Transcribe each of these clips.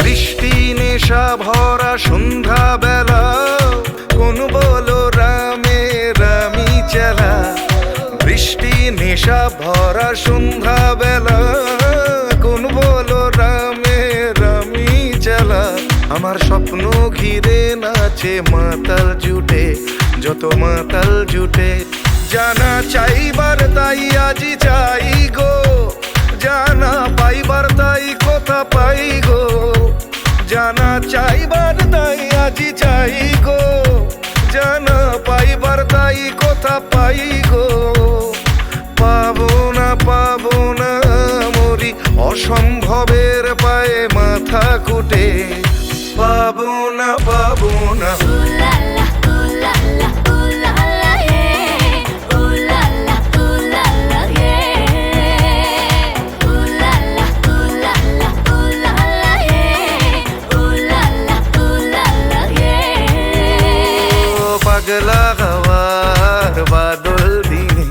বৃষ্টি নেশা ভরা সন্ধ্যা বেলা কোন বলো রামে রামি চেলা বৃষ্টি নেশা ভরা সন্ধ্যা বেলা কোন বলো রামে রামি চেলা আমার স্বপ্ন ঘিরে নাচে মাতাল জুটে যত মাতাল জুটে জানা চাইবার তাই আজি চাই গো জানা পাইবার তাই কথা পাই গো জানা চাইবার তাই আজি চাই গো জানা পাইবার তাই কথা পাই গো পাবো না মরি অসম্ভবের পায়ে মাথা কুটে পাবো না Ooh la la, ooh la la, ooh la la, yeah. Ooh la la, ooh la la, yeah. Ooh la la, ooh la la, ooh la la, yeah. Ooh la la, ooh la la, yeah. ও পাগলা হওয়ার বাদল দিনে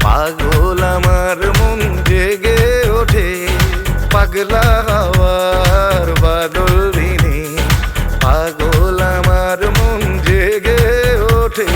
পাগল আমার মন জেগে ওঠে পাগলা হওয়ার বাদল দিনে পাগল আমার মন জেগে ওঠে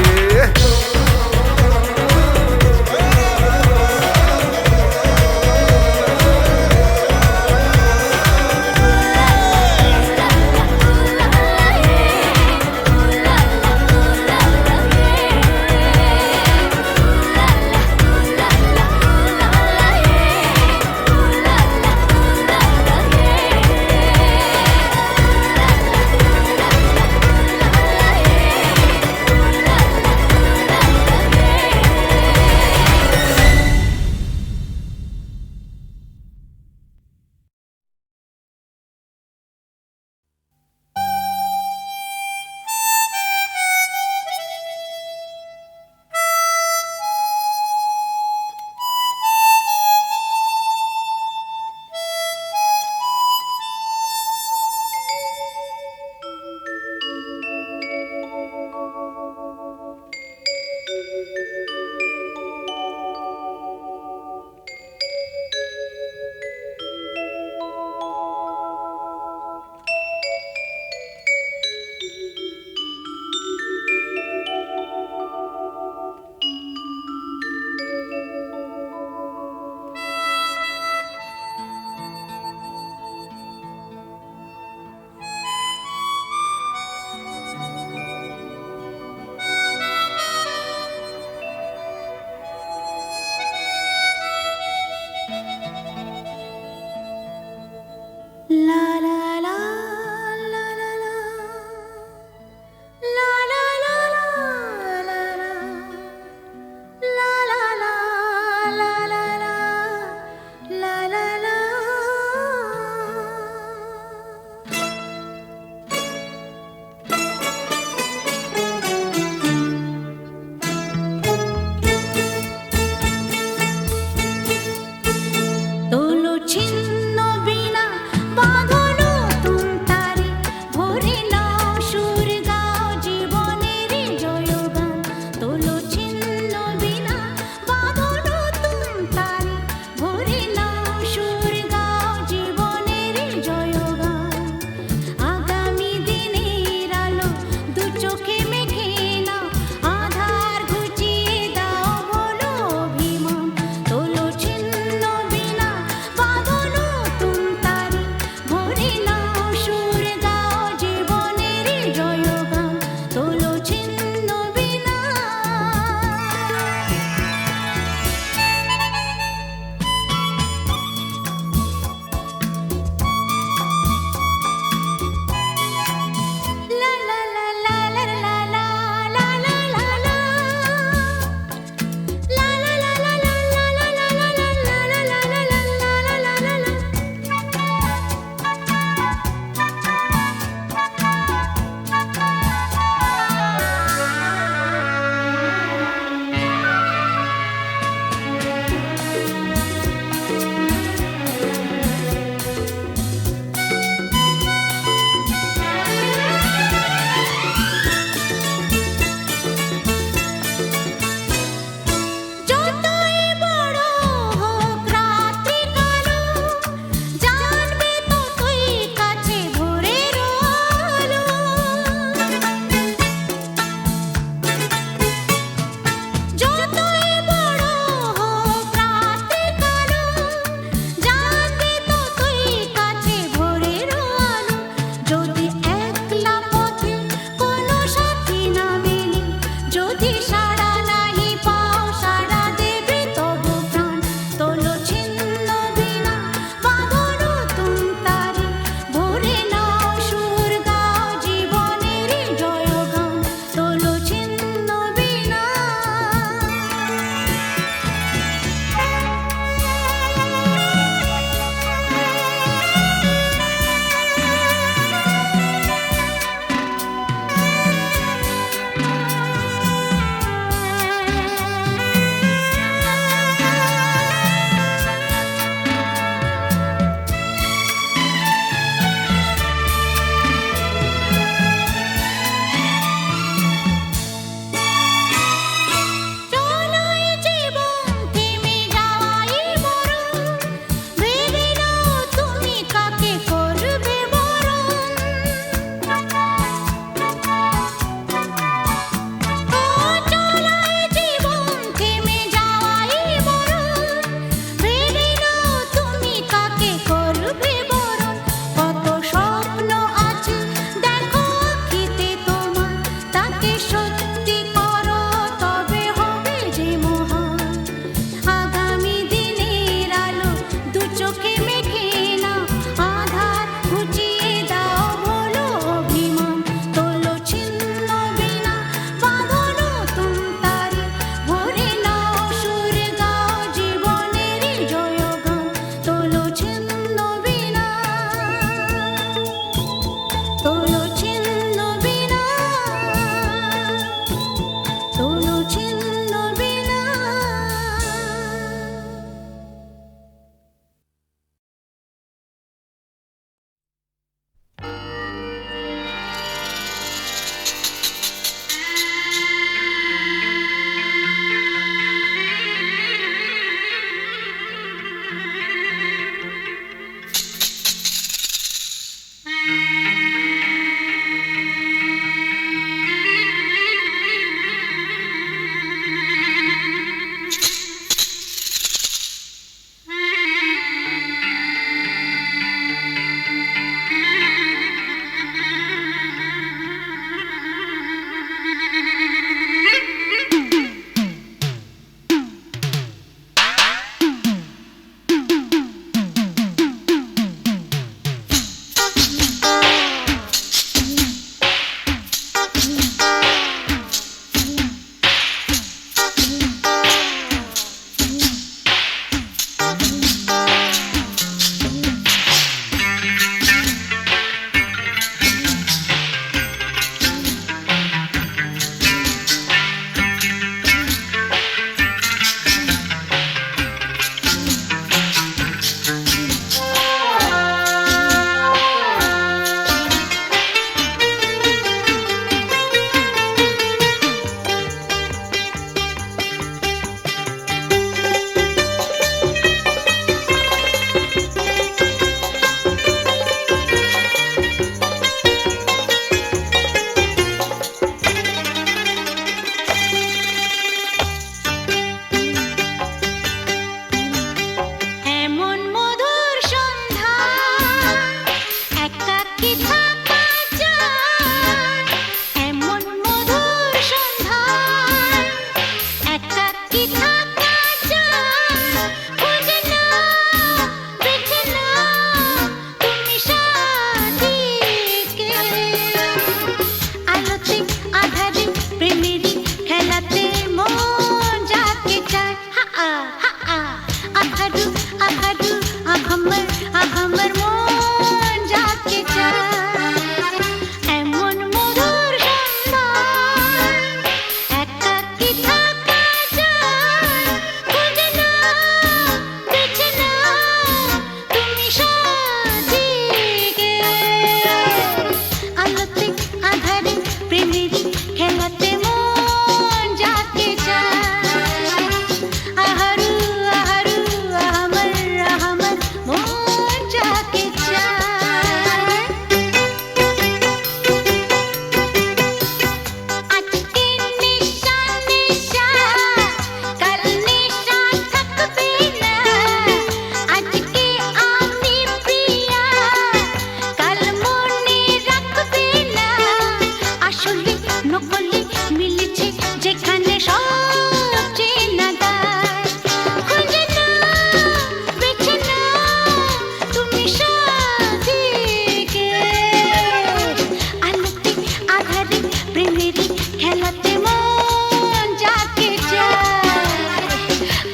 প্রেমেরই খেলাতে মন যাকে চায়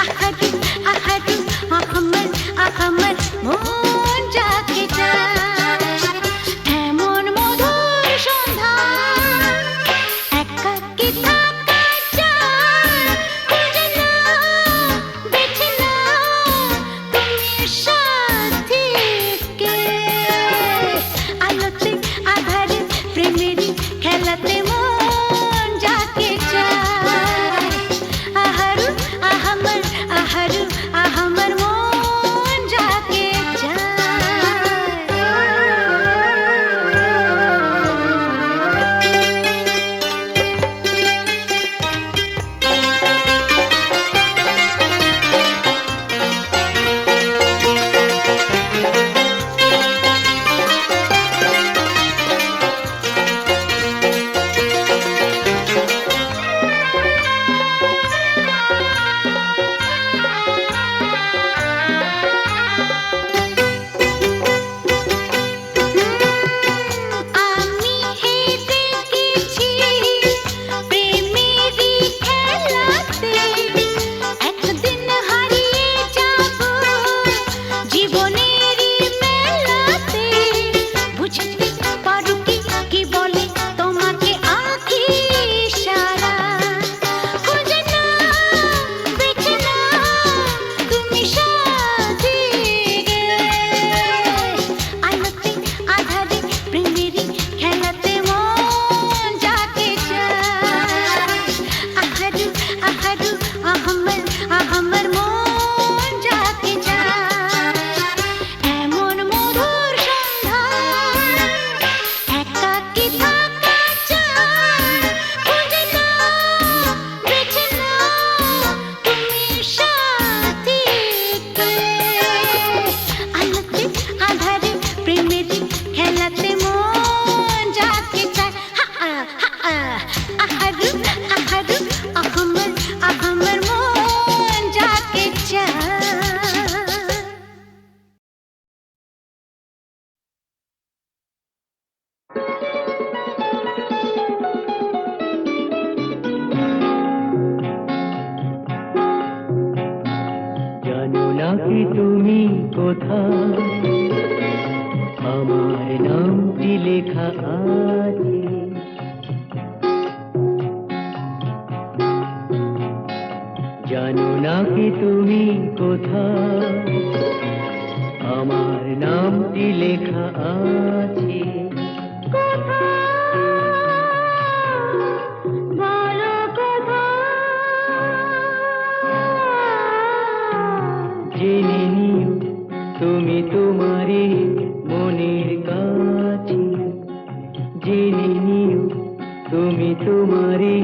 আহারু আহারু আহমর মন যাকে চায় এমন মধুর সন্ধ্যা একাকী থাকা চায় খুঁজে নাও বেছে নাও তুমি সাথীকে আলোতে আধারে প্রেমেরই খেলাতে মন যাকে চায় আহারু আহমর মন যাকে চায় আমি হেরে গেছি প্রেমেরই খেলাতে একদিন হারিয়ে যাব জীবনেরই মেলাতে বুঝতে পারো কি বলে তোমাকে আঁখি ইশারা খুঁজে নাও বেছে নাও তুমি সাথীকে আলোতে আধারে প্রেমেরই খেলাতে মন যাকে চায় আহারু আহমর মন যাকে চায় এমন মধুর সন্ধ্যা একাকী থাকা চায় খুঁজে নাও বেছে নাও তুমি সাথীকে আলোতে আধারে প্রেমেরই খেলাতে মন যাকে চায় আহারু আহমর মন যাকে চায় জানো না কি তুমি কোথায় আমার নামটি লেখা আছে জানো না কি তুমি কোথায় আমার নামটি লেখা আছে বলো কোথায় জেনে নিও তুমি তোমারে মনের কাছে জেনে নিও তুমি তোমারে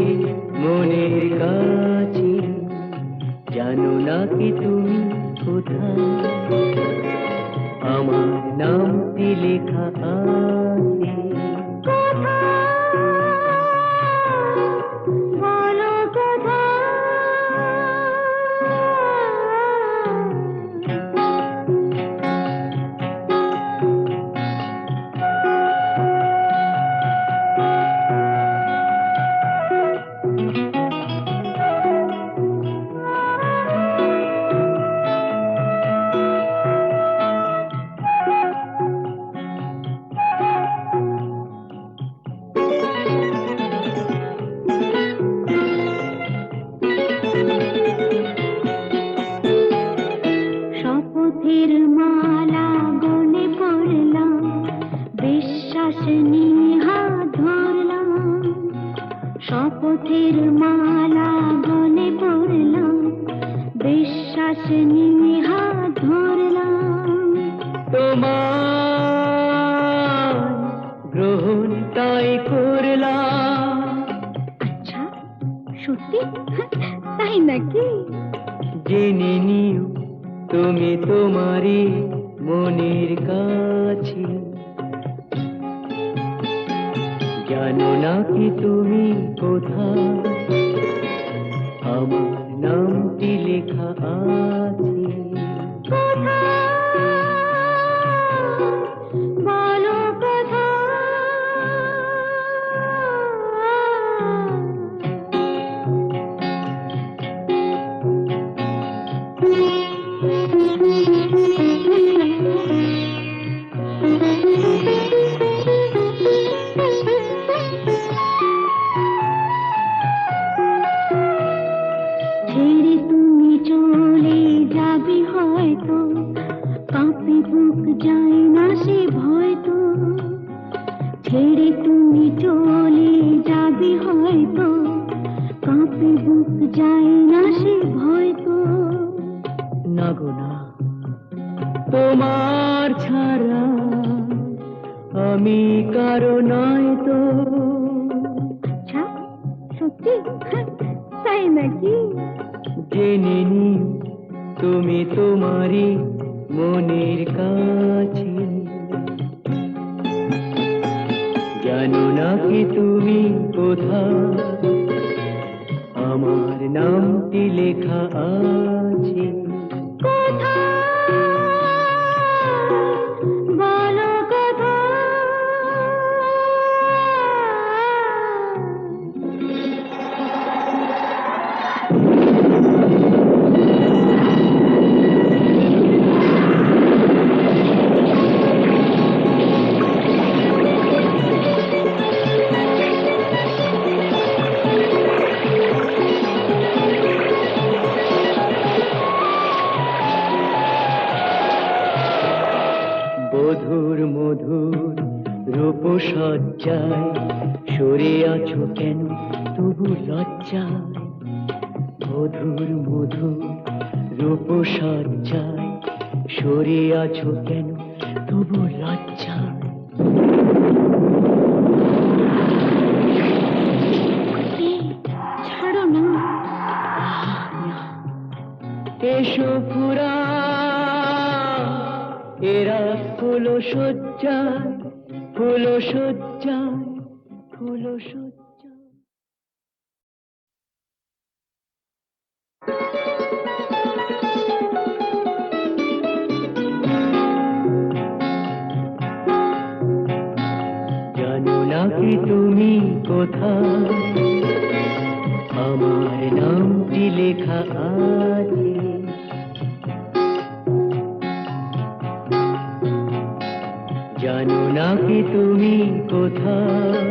মনের কাছে জানো না কি তুমি কোথায় আমার নামটি লেখা আছে বলো কোথায় শপথের মালা গলে পড়লাম বিশ্বাস নিয়ে হাত ধরলাম শপথের মালা গলে পড়লাম বিশ্বাস নিয়ে হাত ধরলাম তোমার গ্রহণ তাই করলাম আচ্ছা সত্যি তাই নাকি জেনে নিও তুমি তোমারই মনের কাছে জানো না কি তুমি কোথায় আমার নামটি লেখা আছে বলো কোথায় যায় না সে ভয় তো। না গো না, তোমার ছাড়া আমি কারো নয় তো। আচ্ছা, সত্যি? তাই নাকি? জেনে নিও তুমি তোমারই মনের কাছে, জানো না কি তুমি কোথায় আমার নামটি লেখা আছে। বলো কোথায়? বধুর মধুর রূপসজ্জায় সরে আছো কেন তবু লজ্জায়। বধুর মধুর রূপসজ্জায় সরে আছো কেন তবু লজ্জায়। ছাড়ো না। এসো পুরা এরা ফুল সজ্জায়, ফুল সজ্জায়, ফুল সজ্জায়। জানো না কি তুমি কোথায় আমার নামটি লেখা আছে। জানো না কি তুমি কোথায়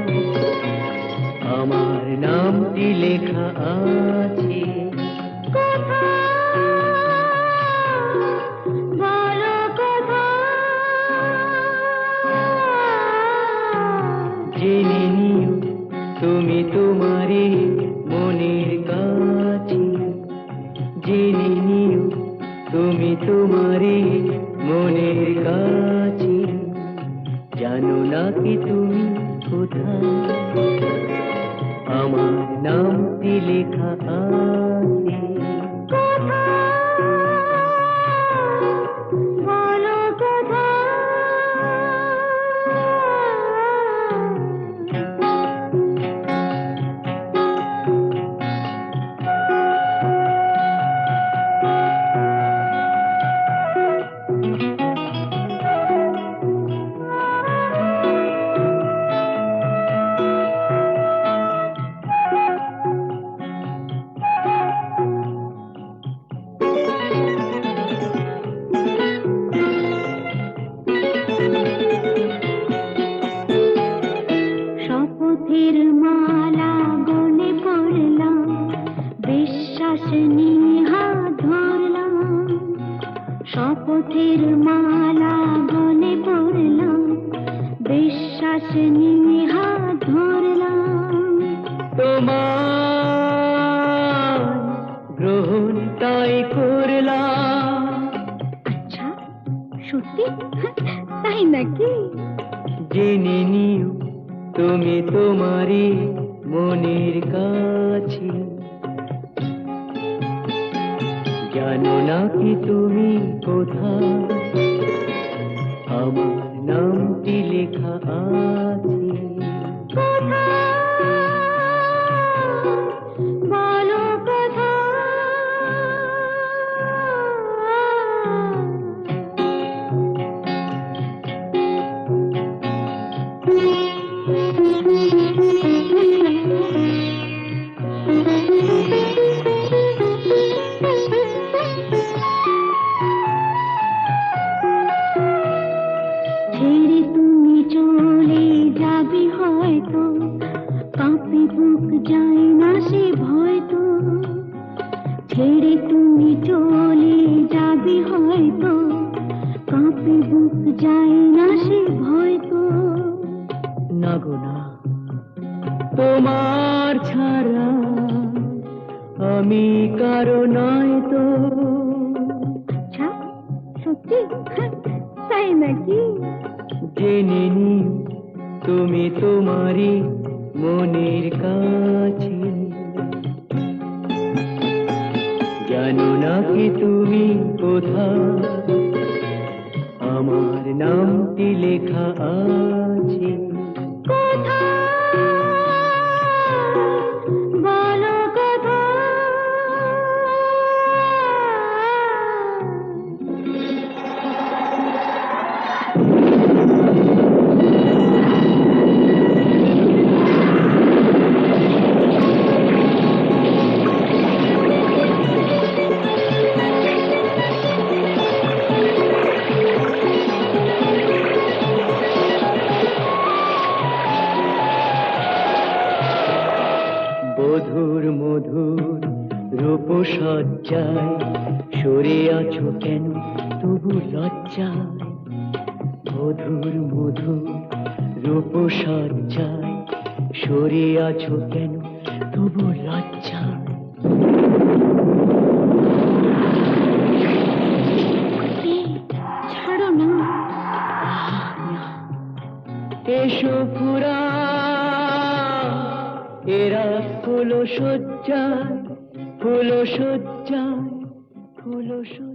আমার নামটি লেখা আছে। বলো কোথায়? জেনে নিও তুমি তোমারই মনের কাছে, জেনে নিও তুমি তোমারই মনের কাছে, জানো না কি তুমি কোথায় আমার নামটি লেখা আছে। বলো কোথায়? শপথের মালা গলে পড়লাম, বিশ্বাস নিয়ে হাত ধরলাম। শপথের মালা গলে পড়লাম, বিশ্বাস নিয়ে হাত ধরলাম। তোমার গ্রহণ তাই করলাম। আচ্ছা, সত্যি? তাই নাকি? জেনে নিও তুমি তোমারই মনের কাছে, জানো না কি তুমি কোথায় আমার নামটি লেখা আছে। বলো কোথায়? ছেড়ে তুমি চলে যাবে হয়তো, কাঁপে বুক যায় না সে ভয় তো। ছেড়ে তুমি চলে যাবে হয়তো, কাঁপে বুক যায় না সে ভয় তো। না গো না, তোমার ছাড়া আমি কারো নয় তো। আচ্ছা সত্যি? তাই নাকি? জেনে নিও তুমি তোমারই মনের কাছে। জানো না কি তুমি কোথায় আমার নামটি লেখা আছে। বলো কোথায়? বধুর মধুর রূপসজ্জায় সরে আছো কেন তবু লজ্জায়। বধুর মধুর রূপসজ্জায় সরে আছো কেন তবু লজ্জায়। ছাড়ো না। এসো পুরা এরা ফুলো সজ্জায়, ফুলো সজ্জায়, ফুলো সজ্জায়।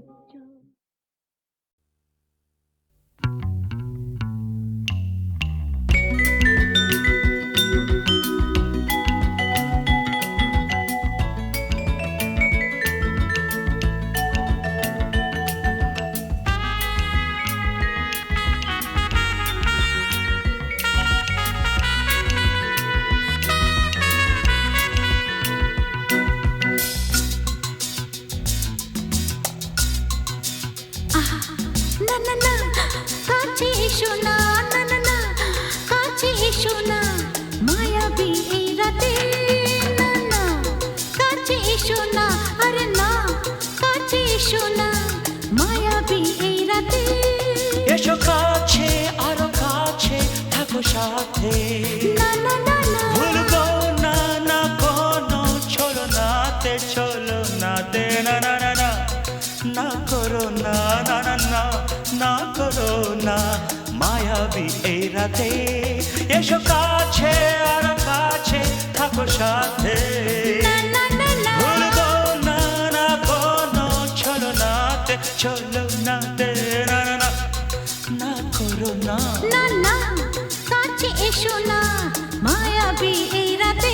না না না কাছে এসো না, না না না কাছে এসো না, মায়াবী এই রাতে। না না কাছে এসো না, আরে না কাছে এসো না, মায়াবী এই রাতে। এসো কাছে আরো কাছে থাকো সাথে। না না না না ভুলবো না না কোনো চলো নাতে, চলো নাতে। না না না না না করো না, না না না না করো না, মায়াবী এই রাতে। এসো কাছে আরো কাছে থাকো সাথে। না না না না ভুলবো না না কোনো চলো নাতে, চলো নাতে। না না না না করো না। না না কাছে এসো না, মায়াবী এই রাতে।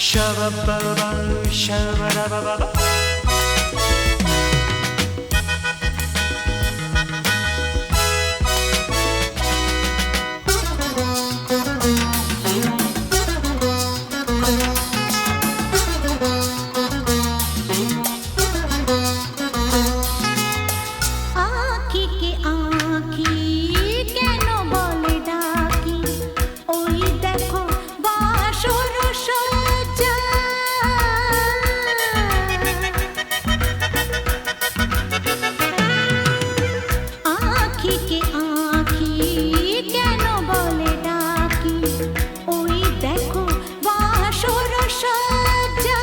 Shabba-ba-ba, shabba-da-ba-ba-ba. আঁখিকে আঁখি কেন বলে ডাকি, ওই দেখো বাসর সজ্জা। আঁখিকে আঁখি কেন বলে ডাকি, ওই দেখো বাসর সজ্জা।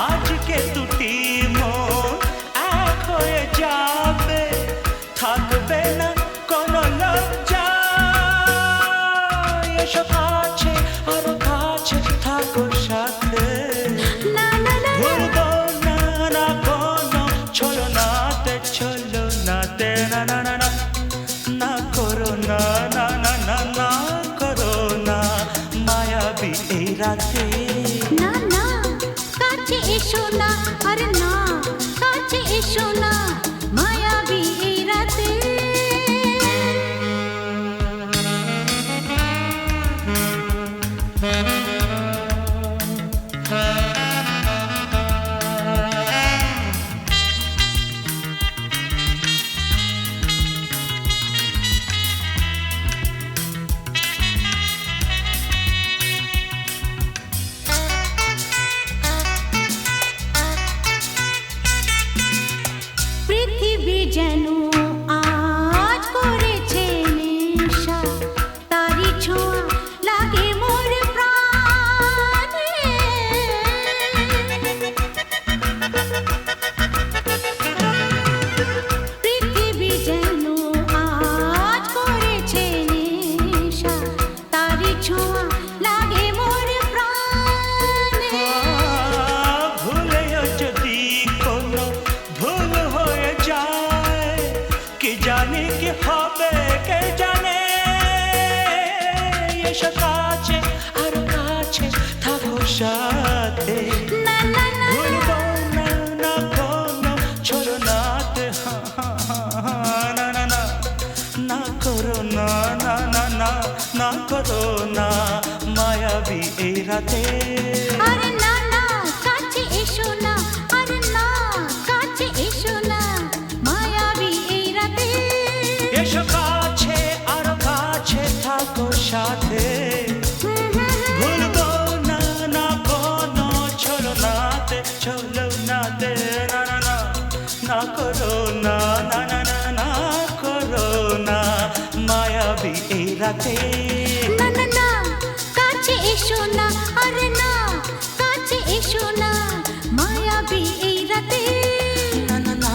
আজকে দুটি মন এক হয়ে যাবে, থাকবে না কোনো লজ্জা। এসো কাছে আরো কাছে থাকো সাথে। না না না ভুলবো না না কোনো চলো নাতে, চলো নাতে। না না না না না করো না, না না না না করো না, মায়াবী এই রাতে। না না কাছে এসো না, আরে না কাছে এসো না, মায়াবী এই রাতে। হবে কে জানে। এসো কাছে আরো কাছে থাকো সাথে, না না না ভুলবো না না কোনো ছলনাতে, না না না না করো না না না না না করো না মায়াবী এই রাতে। আরে না না কাছে এসো না, আরে না কাছে এসো না, মায়াবী এই রাতে। এসো কাছে আরো কাছে থাকো সাথে, ভুলবো না না কোনো ছলনাতে, ছলনাতে, না না না না করো না না না না না করো না মায়াবী এই রাতে। না না না কাছে এসো না, আরে না কাছে এসো না, মায়াবী এই রাতে। না না না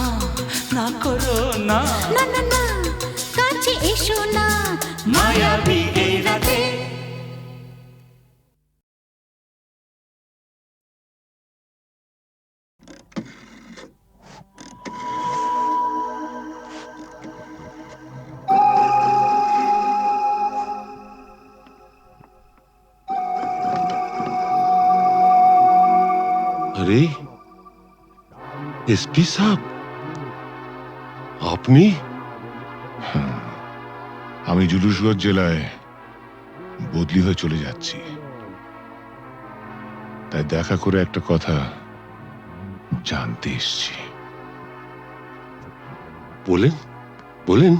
না করো না না না না কাছে এসো না, মায়াবী এই রাতে। अरे एसपी साहब আপনি? আমি জুলুসগঞ্জ জেলায় বদলি হয়ে চলে যাচ্ছি, তাই দেখা করে একটা কথা জানতে এসেছি। বলেন বলেন।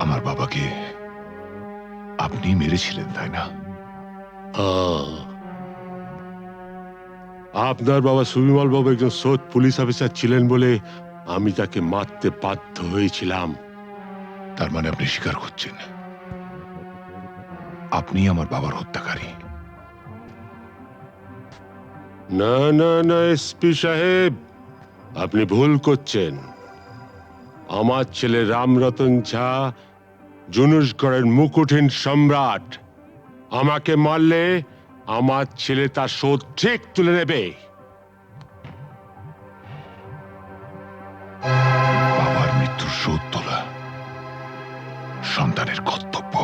আমার বাবাকে আপনি মেরেছিলেন তাই না? আপনার বাবা সুবিমল বাবু একজন সৎ পুলিশ অফিসার ছিলেন বলে আমি তাকে মারতে বাধ্য হয়েছিলাম। তার মানে আপনি স্বীকার করছেন আপনি আমার বাবার হত্যাকারী? না না না এসপি সাহেব, আপনি ভুল করছেন। আমার ছেলে রামরতন ঝা জুনুসগড়ের মুকুটহীন সম্রাট। আমাকে মারলে আমার ছেলে তার শোধ ঠিক তুলে নেবে। বাবার মৃত্যুর শোধ তোলা সন্তানের কর্তব্য।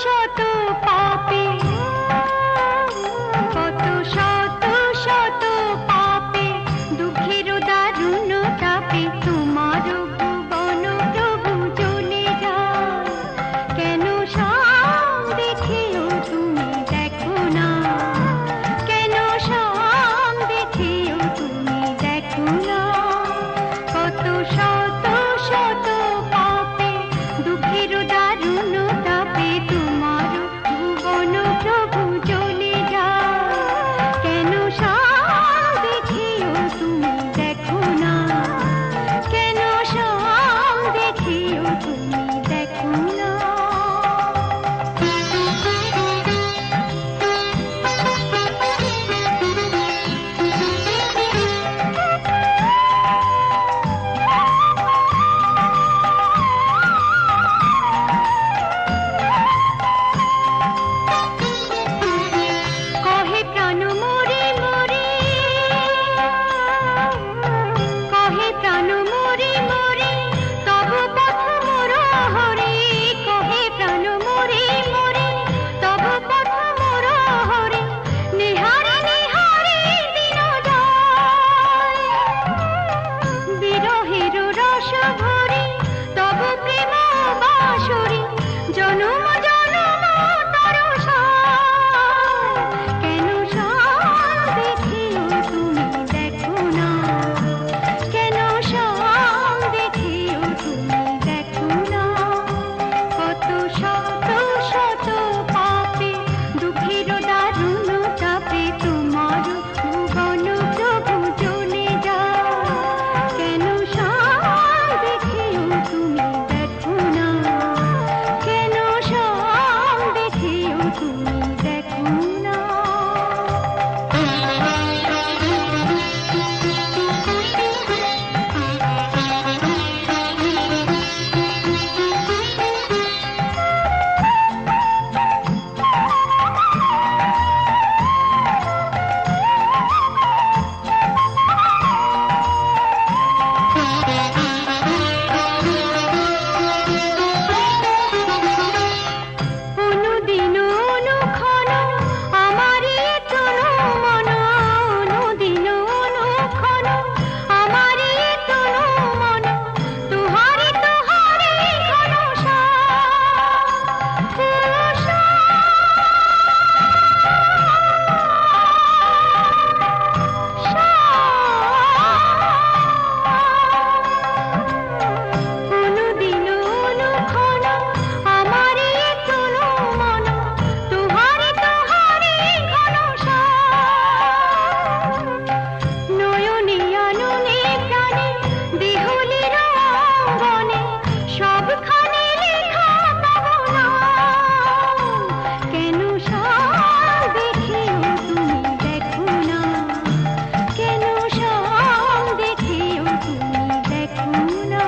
শত পাপে, কত শত শত পাপে, দুঃখের দারুণ তাপে তোমার ভুবন প্রভু জ্বলে যায়। কেন সব দেখেও তুমি দেখো না, কেন সব দেখেও তুমি দেখো না, কত শত শত পাপে, দুঃখের দারুণ তাপে তোমার ভুবন প্রভু জ্বলে যায়। কেন সব দেখেও তুমি দেখো না, কেন সব দেখেও তুমি দেখো না। কহে প্রাণ মরে মরে, কহে প্রাণ মরে মরে, তব পথ মোর হরে। কহে প্রাণ মরে মরে, তব পথ মোর হরে। নিহারে নিহারে দিন যায়, বিরহের রস ভরে, তব প্রেম বাসরে। জনম জনম তরসায়, কেন সব দেখেও তুমি দেখো না, কেন সব দেখেও তুমি দেখো না, কত শত শত পাপে, দুঃখের দারুণ তাপে তোমার ভুবন প্রভু জ্বলে যায়। কেন সব দেখেও তুমি দেখো না, কেন সব দেখেও তুমি দেখো না। অনুদিন অনুক্ষণ আমারি তনু মন, অনুদিন অনুক্ষণ আমারি তনু মন, তুহারি তুহারি ঘন অনুদিন অনুক্ষণ আমারি তনু মন, তুহারি তুহারি ঘন নয়নে আননে প্রাণে, দেহলির অঙ্গনে, সবখানে লেখা তব নাম। কেন সব দেখেও তুমি দেখো না, কেন সব দেখেও তুমি দেখো না,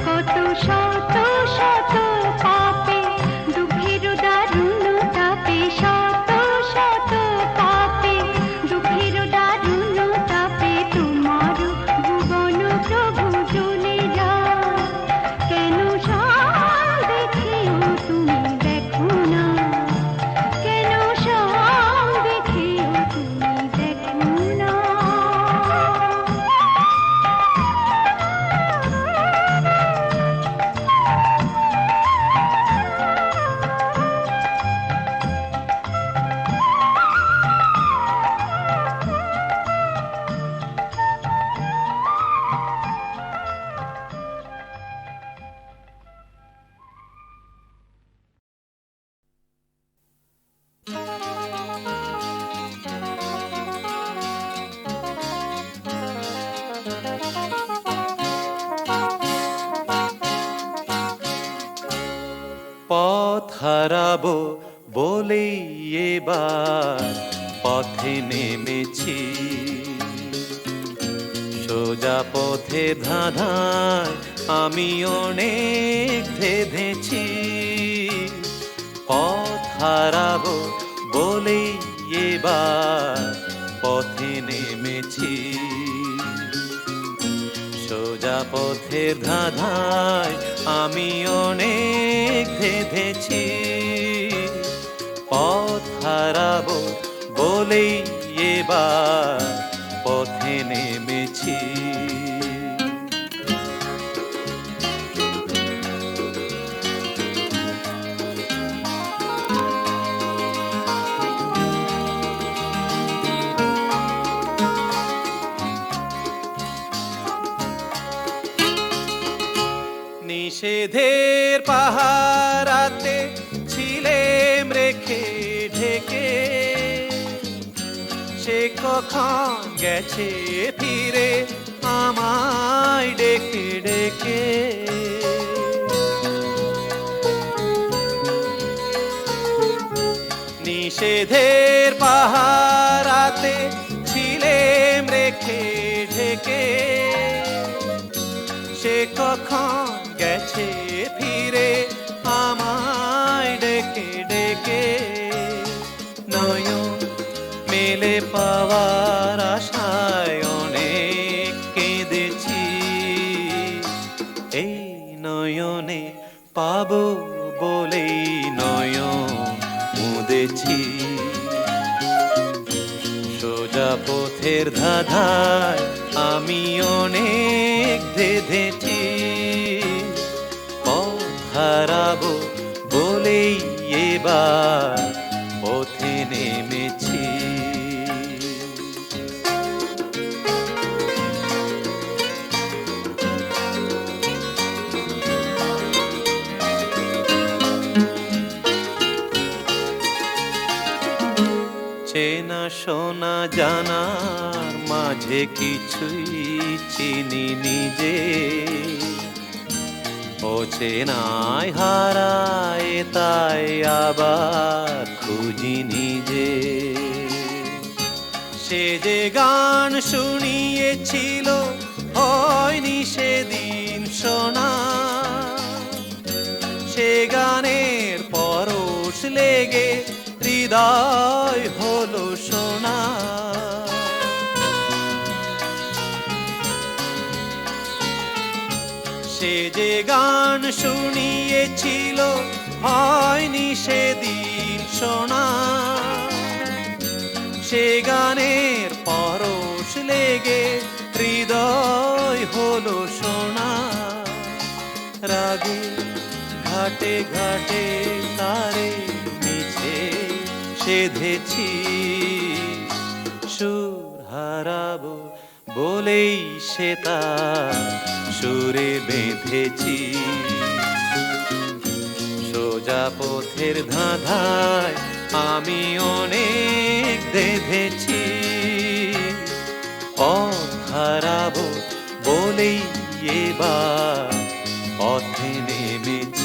কত শত শত পাপে, দুঃখের দারুণ তাপে। শত শত পাপে, দুঃখের দারুণ তাপে তোমার ভুবন প্রভু জ্বলে যায়। কেন সব দেখেও তুমি দেখো না, কেন সব দেখেও তুমি দেখো না। পথ হারাবো বলেই এবার পথে নেমেছি, সোজা পথে ধাঁধায় আমি অনেক ধেঁধেছি। পথ হারাবো বলেই এবার পথে নেমেছি, সোজা পথের ধাঁধায় আমি অনেক ধেঁধেছি। হারাবো বলেই এবার পথে নেমেছি। নিষেধের পাহারাতে ছিলেম রেখে ঢেকে, সে কখন গেছে ফিরে আমায় ডেকে ডেকে। নিষেধের পাহারাতে ছিলেম রেখে ঢেকে, সে কখন গেছে ফিরে আমায় ডেকে ডেকে। নয়ন মেলে পাওয়ার আশায় অনেক কেঁদেছি, এই নয়নে পাবো বলেই নয়ন মুদেছি। সোজা পথের ধাঁধায় আমি অনেক ধেঁধেছি, পথ হারাবো বলেই এবার পথে নেমেছি। চেনা শোনা জানার মাঝে কিছুই চিনি নিজে, অচেনায় হারায় তাই আবার খুঁজি নিজে। সে যে গান শুনিয়েছিল হয়নি সেদিন শোনা, সে গানের পরশ লেগে হৃদয় হলো সোনা। সে যে গান শুনিয়েছিল হয়নি সেদিন শোনা, সে গানের পরশ লেগে হৃদয় হলো সোনা। রাগে ঘাটে ঘাটে তারে মিছে সেধেছি, সুর হারাবো বলেই সে তার সুরে বেঁধেছি। সোজা পথের ধাঁধায় আমি অনেক ধেঁধেছি, পথ হারাবো বলেই এবার পথে নেমেছি।